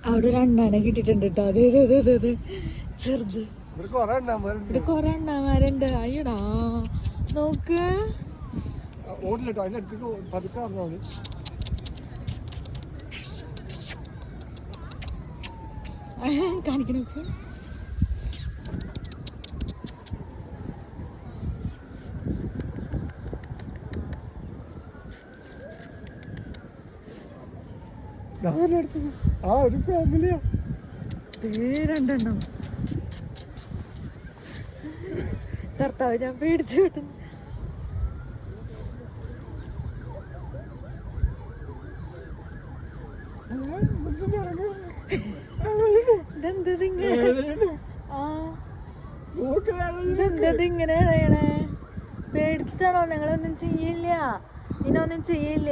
അവിടെ ഒരു അണ്ണാനെ കിട്ടിട്ടുണ്ട് കേട്ടോ. അതെ അതെ അതെ അതെ അതെ ചെറുത്. ഇവിടെ കൊറേ അണ്ണാമാരുണ്ട്. അയ്യടാ നോക്ക്. കാണിക്കണോക്ക്. ഒരു ഫാമിലിയാ. രണ്ടെണ്ണം. കർത്താവ് ഞാൻ പേടിച്ചു വിട്ടുന്നു. ഇതെന്തതിങ്ങനെ അറിയണേ? പേടിച്ചിട്ടാണോ? ഞങ്ങളൊന്നും ചെയ്യില്ല, നിന്നൊന്നും ചെയ്യില്ല.